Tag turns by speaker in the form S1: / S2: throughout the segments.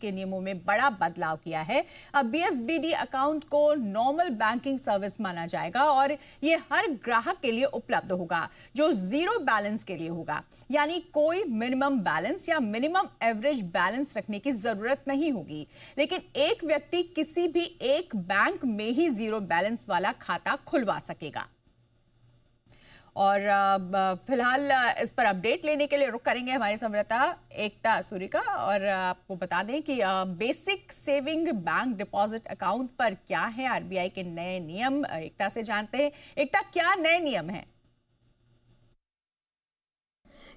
S1: के नियमों में बड़ा बदलाव किया है। अब बीएसबीडी अकाउंट को नॉर्मल बैंकिंग सर्विस माना जाएगा और ये हर ग्राहक के लिए उपलब्ध होगा जो जीरो बैलेंस के लिए होगा, यानी कोई मिनिमम बैलेंस या मिनिमम एवरेज बैलेंस रखने की जरूरत नहीं होगी। लेकिन एक व्यक्ति किसी भी एक बैंक में ही जीरो बैलेंस वाला खाता खुलवा सकेगा। और फिलहाल इस पर अपडेट लेने के लिए रुक करेंगे हमारे संवाददाता एकता सूरी का। और आपको बता दें कि basic saving bank deposit account पर क्या है आरबीआई के नए नियम, एकता से जानते हैं। एकता, क्या नए नियम है?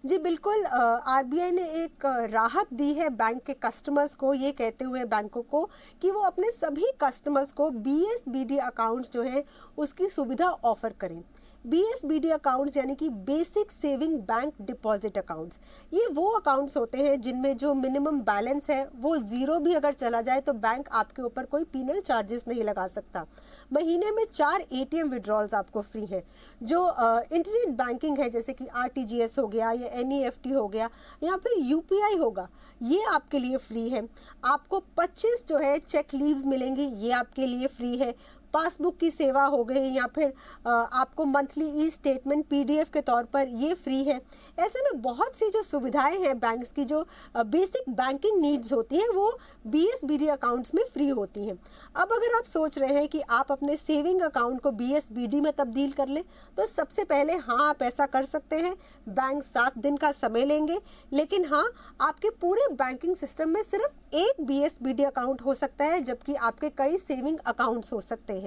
S2: जी बिल्कुल, आरबीआई ने एक राहत दी है बैंक के कस्टमर्स को, ये कहते हुए बैंकों को कि वो अपने सभी कस्टमर्स को बीएसबीडी अकाउंट्स जो है उसकी सुविधा ऑफर करें। बीएसबीडी अकाउंट्स यानी कि basic saving bank deposit accounts, ये वो अकाउंट्स होते हैं जिनमें जो मिनिमम बैलेंस है वो ज़ीरो भी अगर चला जाए तो बैंक आपके ऊपर कोई पीनल चार्जेस नहीं लगा सकता। महीने में 4 एटीएम विड्रॉल्स आपको फ्री है। जो इंटरनेट बैंकिंग है जैसे कि आरटीजीएस हो गया या एनईएफटी हो गया या फिर यूपीआई होगा, ये आपके लिए फ्री है। आपको 25 जो है चेक लीव्स मिलेंगी, ये आपके लिए फ्री है। पासबुक की सेवा हो गई या फिर आपको मंथली ई स्टेटमेंट पीडीएफ के तौर पर ये फ्री है। ऐसे में बहुत सी जो सुविधाएं हैं बैंक्स की, जो बेसिक बैंकिंग नीड्स होती हैं वो बीएसबीडी अकाउंट्स में फ्री होती हैं। अब अगर आप सोच रहे हैं कि आप अपने सेविंग अकाउंट को बीएसबीडी में तब्दील कर लें तो सबसे पहले हाँ, आप ऐसा कर सकते हैं। बैंक 7 दिन का समय लेंगे, लेकिन हाँ, आपके पूरे बैंकिंग सिस्टम में सिर्फ एक बीएसबीडी अकाउंट हो सकता है जबकि आपके कई सेविंग अकाउंट्स हो सकते हैं।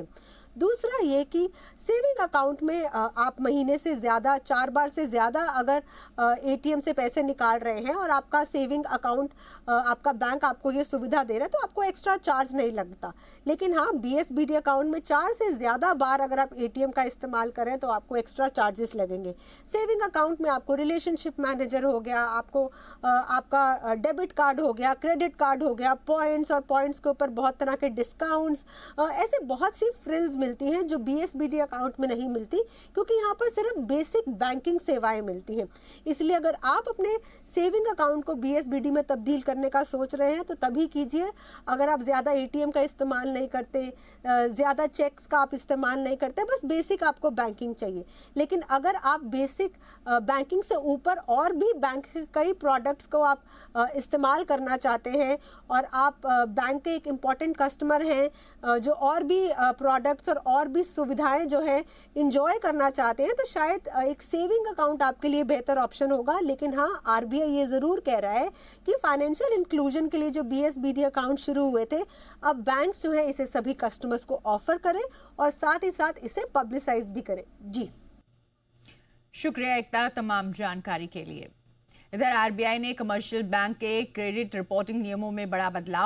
S2: दूसरा ये कि सेविंग अकाउंट में आप महीने से ज़्यादा 4 बार से ज़्यादा अगर एटीएम से पैसे निकाल रहे हैं और आपका सेविंग अकाउंट, आपका बैंक आपको ये सुविधा दे रहा है तो आपको एक्स्ट्रा चार्ज नहीं लगता। लेकिन हाँ, बीएसबीडी अकाउंट में 4 से ज़्यादा बार अगर आप एटीएम का इस्तेमाल करें तो आपको एक्स्ट्रा चार्जेस लगेंगे। सेविंग अकाउंट में आपको रिलेशनशिप मैनेजर हो गया, आपको आपका डेबिट कार्ड हो गया, क्रेडिट कार्ड हो गया, पॉइंट्स और पॉइंट्स के ऊपर बहुत तरह के डिस्काउंट्स, ऐसे बहुत सी फ्रिल्स मिलती हैं जो बीएसबीडी अकाउंट में नहीं मिलती, क्योंकि यहाँ पर सिर्फ बेसिक बैंकिंग सेवाएं मिलती हैं। इसलिए अगर आप अपने सेविंग अकाउंट को बीएसबीडी में तब्दील करने का सोच रहे हैं तो तभी कीजिए। अगर आप ज़्यादा एटीएम का इस्तेमाल नहीं करते, ज़्यादा चेक्स का आप इस्तेमाल नहीं करते, बस बेसिक आपको बैंकिंग चाहिए। लेकिन अगर आप बेसिक बैंकिंग से ऊपर और भी बैंक के कई प्रोडक्ट्स को आप इस्तेमाल करना चाहते हैं और आप बैंक के एक इम्पॉर्टेंट कस्टमर हैं जो और भी प्रोडक्ट्स और भी सुविधाएं जो है इंजॉय करना चाहते हैं, तो शायद एक सेविंग अकाउंट आपके लिए बेहतर ऑप्शन होगा। लेकिन हाँ, आरबीआई ये ज़रूर कह रहा है कि फाइनेंशियल इंक्लूजन के लिए जो बीएसबीडी अकाउंट शुरू हुए थे, अब बैंक्स जो है इसे सभी कस्टमर्स को ऑफर करें और साथ ही साथ इसे पब्लिसाइज भी करें। जी
S1: शुक्रिया एकता तमाम जानकारी के लिए। इधर आरबीआई ने कमर्शियल बैंक के क्रेडिट रिपोर्टिंग नियमों में बड़ा बदलाव